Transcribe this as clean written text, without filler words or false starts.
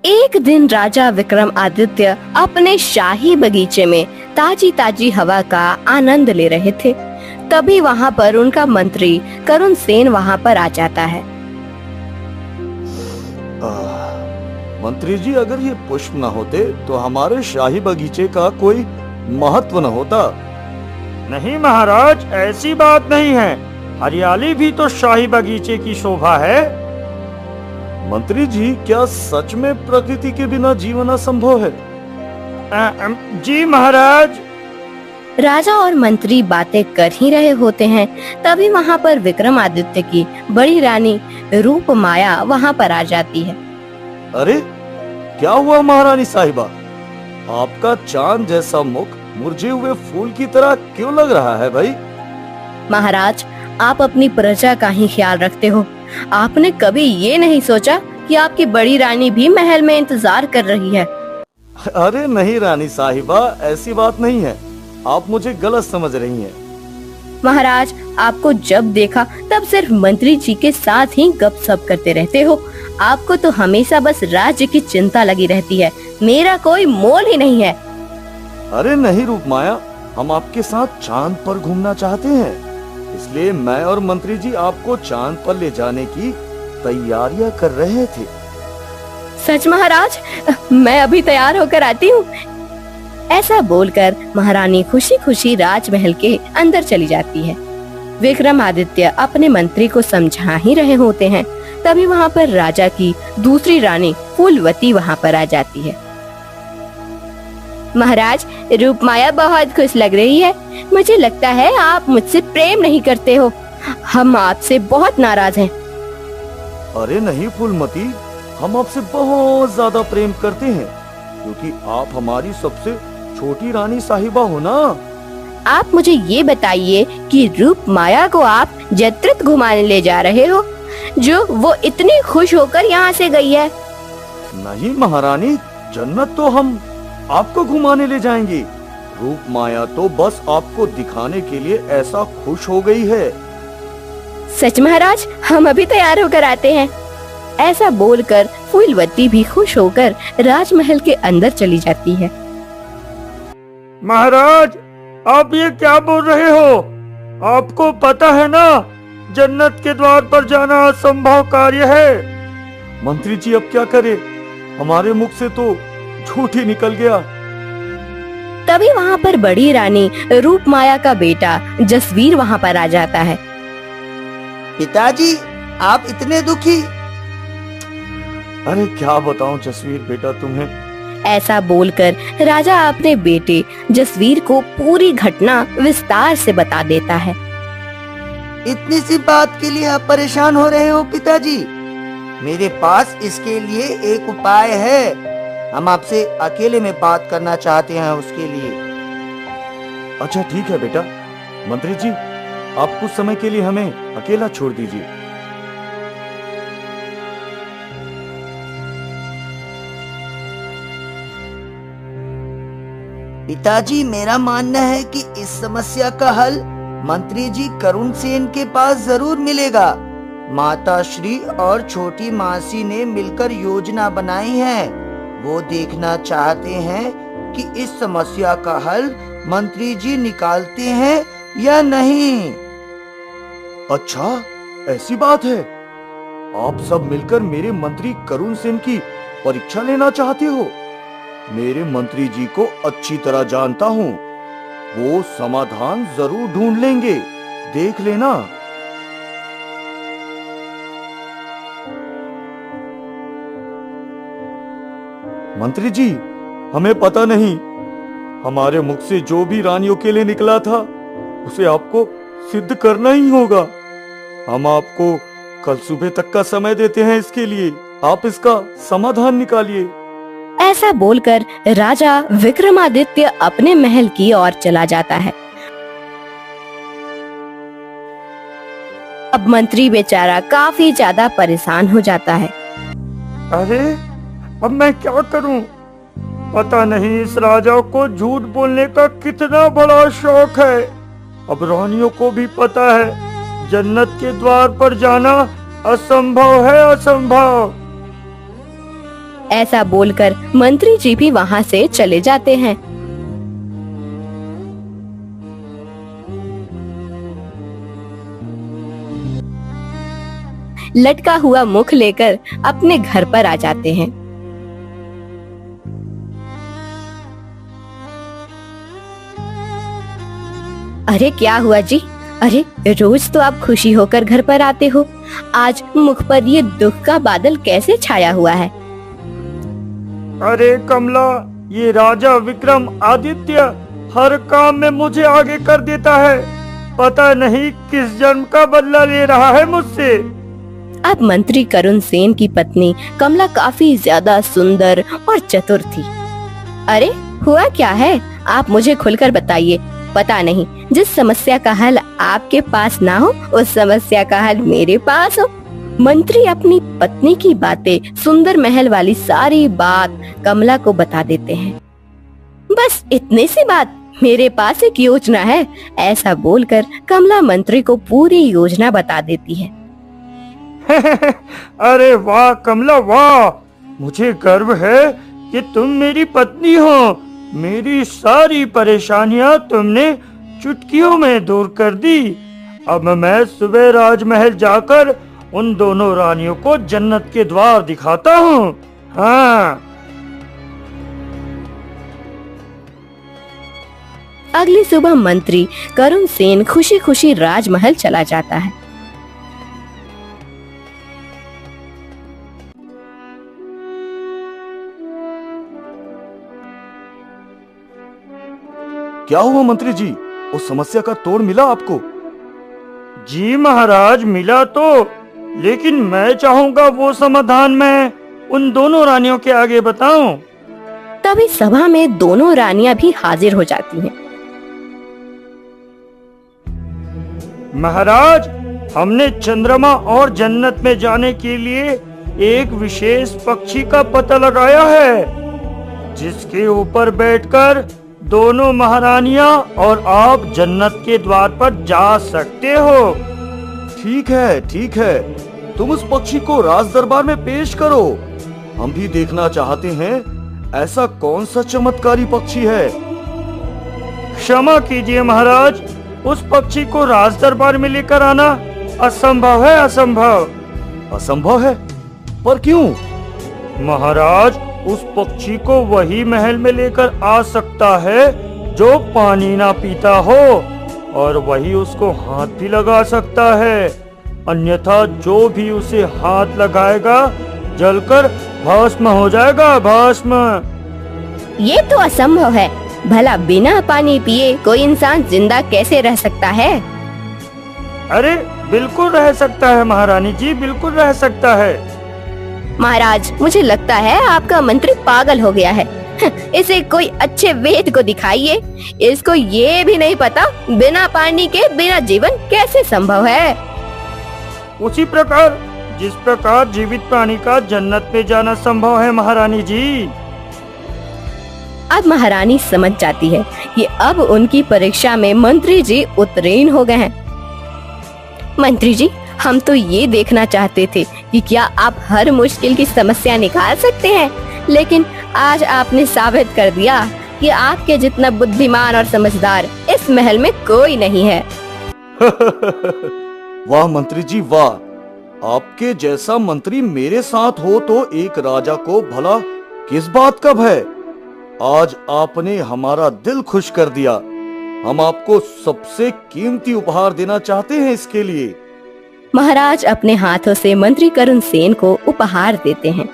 एक दिन राजा विक्रमादित्य अपने शाही बगीचे में ताजी ताजी हवा का आनंद ले रहे थे। तभी वहाँ पर उनका मंत्री करुण सेन वहाँ पर आ जाता है। मंत्री जी, अगर ये पुष्प न होते तो हमारे शाही बगीचे का कोई महत्व न होता। नहीं महाराज, ऐसी बात नहीं है। हरियाली भी तो शाही बगीचे की शोभा है। मंत्री जी, क्या सच में प्रकृति के बिना जीवन असंभव है? जी महाराज। राजा और मंत्री बातें कर ही रहे होते हैं, तभी वहाँ पर विक्रमादित्य की बड़ी रानी रूपमाया वहाँ पर आ जाती है। अरे क्या हुआ महारानी साहिबा? आपका चांद जैसा मुख मुरझे हुए फूल की तरह क्यों लग रहा है भाई? महाराज, आप अपनी प्रजा का ही ख्याल रखते हो। आपने कभी ये नहीं सोचा कि आपकी बड़ी रानी भी महल में इंतजार कर रही है? अरे नहीं रानी साहिबा, ऐसी बात नहीं है। आप मुझे गलत समझ रही हैं। महाराज, आपको जब देखा तब सिर्फ मंत्री जी के साथ ही गपशप करते रहते हो। आपको तो हमेशा बस राज्य की चिंता लगी रहती है, मेरा कोई मोल ही नहीं है। अरे नहीं रूपमाया, हम आपके साथ चांद पर घूमना चाहते हैं, इसलिए मैं और मंत्री जी आपको चांद पर ले जाने की तैयारियां कर रहे थे। सच महाराज, मैं अभी तैयार होकर आती हूँ। ऐसा बोलकर महारानी खुशी खुशी राजमहल के अंदर चली जाती है। विक्रमादित्य अपने मंत्री को समझा ही रहे होते हैं, तभी वहाँ पर राजा की दूसरी रानी फूलवती वहाँ पर आ जाती है। महाराज, रूपमाया बहुत खुश लग रही है। मुझे लगता है आप मुझसे प्रेम नहीं करते हो। हम आपसे बहुत नाराज हैं। अरे नहीं फूलमती, हम आपसे बहुत ज्यादा प्रेम करते हैं, क्योंकि आप हमारी सबसे छोटी रानी साहिबा हो ना। आप मुझे ये बताइए कि रूपमाया को आप जत्रित घुमाने ले जा रहे हो, जो वो इतनी खुश होकर यहाँ से गई है। नहीं महारानी, जन्नत तो हम आपको घुमाने ले जाएंगे। रूपमाया तो बस आपको दिखाने के लिए ऐसा खुश हो गई है। सच महाराज, हम अभी तैयार होकर आते हैं। ऐसा बोलकर फूलवती भी खुश होकर राजमहल के अंदर चली जाती है। महाराज, आप ये क्या बोल रहे हो? आपको पता है ना, जन्नत के द्वार पर जाना असंभव कार्य है। मंत्री जी, अब क्या करें? हमारे मुख से तो झूठ ही निकल गया। तभी वहाँ पर बड़ी रानी रूपमाया का बेटा जसवीर वहाँ पर आ जाता है। पिताजी, आप इतने दुखी? अरे क्या बताऊं जसवीर बेटा तुम्हें। ऐसा बोलकर राजा अपने बेटे जसवीर को पूरी घटना विस्तार से बता देता है। इतनी सी बात के लिए आप परेशान हो रहे हो पिताजी? मेरे पास इसके लिए एक उपाय है। हम आपसे अकेले में बात करना चाहते हैं उसके लिए। अच्छा ठीक है बेटा। मंत्री जी, आप कुछ समय के लिए हमें अकेला छोड़ दीजिए। पिताजी, मेरा मानना है कि इस समस्या का हल मंत्री जी करुण सेन के पास जरूर मिलेगा। माता श्री और छोटी मासी ने मिलकर योजना बनाई है। वो देखना चाहते हैं कि इस समस्या का हल मंत्री जी निकालते हैं या नहीं। अच्छा, ऐसी बात है? आप सब मिलकर मेरे मंत्री करुण सेन की परीक्षा लेना चाहते हो? मेरे मंत्री जी को अच्छी तरह जानता हूँ, वो समाधान जरूर ढूंढ लेंगे, देख लेना। मंत्री जी, हमें पता नहीं, हमारे मुख से जो भी रानियों के लिए निकला था उसे आपको सिद्ध करना ही होगा। हम आपको कल सुबह तक का समय देते हैं इसके लिए, आप इसका समाधान निकालिए। ऐसा बोलकर राजा विक्रमादित्य अपने महल की ओर चला जाता है। अब मंत्री बेचारा काफी ज्यादा परेशान हो जाता है। अरे अब मैं क्या करूं? पता नहीं इस राजा को झूठ बोलने का कितना बड़ा शौक है। अब रानियों को भी पता है जन्नत के द्वार पर जाना असंभव है, असंभव। ऐसा बोलकर मंत्री जी भी वहाँ से चले जाते हैं। लटका हुआ मुख लेकर अपने घर पर आ जाते हैं। अरे क्या हुआ जी? अरे रोज तो आप खुशी होकर घर पर आते हो, आज मुख पर ये दुख का बादल कैसे छाया हुआ है? अरे कमला, ये राजा विक्रम आदित्य हर काम में मुझे आगे कर देता है। पता नहीं किस जन्म का बदला ले रहा है मुझसे। अब मंत्री करुण सेन की पत्नी कमला काफी ज्यादा सुंदर और चतुर थी। अरे हुआ क्या है, आप मुझे खुलकर बताइए। पता नहीं जिस समस्या का हल आपके पास ना हो, उस समस्या का हल मेरे पास हो। मंत्री अपनी पत्नी की बातें, सुंदर महल वाली सारी बात कमला को बता देते हैं। बस इतनी सी बात, मेरे पास एक योजना है। ऐसा बोलकर कमला मंत्री को पूरी योजना बता देती है। अरे वाह कमला वाह, मुझे गर्व है कि तुम मेरी पत्नी हो। मेरी सारी परेशानियां तुमने चुटकियों में दूर कर दी। अब मैं सुबह राजमहल जाकर उन दोनों रानियों को जन्नत के द्वार दिखाता हूँ। हाँ। अगली सुबह मंत्री करुण सेन खुशी खुशी राजमहल चला जाता है। क्या हुआ मंत्री जी, उस समस्या का तोड़ मिला आपको? जी महाराज, मिला तो, लेकिन मैं चाहूंगा वो समाधान मैं उन दोनों रानियों के आगे बताऊं। तभी सभा में दोनों रानियां भी हाजिर हो जाती हैं। महाराज, हमने चंद्रमा और जन्नत में जाने के लिए एक विशेष पक्षी का पता लगाया है, जिसके ऊपर बैठकर दोनों महारानियां और आप जन्नत के द्वार पर जा सकते हो। ठीक है, तुम उस पक्षी को राज दरबार में पेश करो। हम भी देखना चाहते हैं, ऐसा कौन सा चमत्कारी पक्षी है। क्षमा कीजिए महाराज, उस पक्षी को राज दरबार में लेकर आना असंभव है। असंभव है? पर क्यों? महाराज, उस पक्षी को वही महल में लेकर आ सकता है जो पानी ना पीता हो, और वही उसको हाथ भी लगा सकता है। अन्यथा जो भी उसे हाथ लगाएगा जलकर भस्म हो जाएगा, भस्म। ये तो असंभव है। भला बिना पानी पिए कोई इंसान जिंदा कैसे रह सकता है? अरे बिल्कुल रह सकता है महारानी जी, बिल्कुल रह सकता है। महाराज, मुझे लगता है आपका मंत्री पागल हो गया है। इसे कोई अच्छे वेद को दिखाइए। इसको ये भी नहीं पता बिना पानी के बिना जीवन कैसे संभव है। उसी प्रकार जिस प्रकार जीवित प्राणी का जन्नत में जाना संभव है महारानी जी। अब महारानी समझ जाती है कि अब उनकी परीक्षा में मंत्री जी उत्तीर्ण हो गए हैं। मंत्री जी, हम तो ये देखना चाहते थे कि क्या आप हर मुश्किल की समस्या निकाल सकते हैं, लेकिन आज आपने साबित कर दिया कि आपके जितना बुद्धिमान और समझदार इस महल में कोई नहीं है। वाह मंत्री जी वाह, आपके जैसा मंत्री मेरे साथ हो तो एक राजा को भला किस बात का भय। आज आपने हमारा दिल खुश कर दिया। हम आपको सबसे कीमती उपहार देना चाहते हैं इसके लिए। महाराज अपने हाथों से मंत्री करुण सेन को उपहार देते हैं।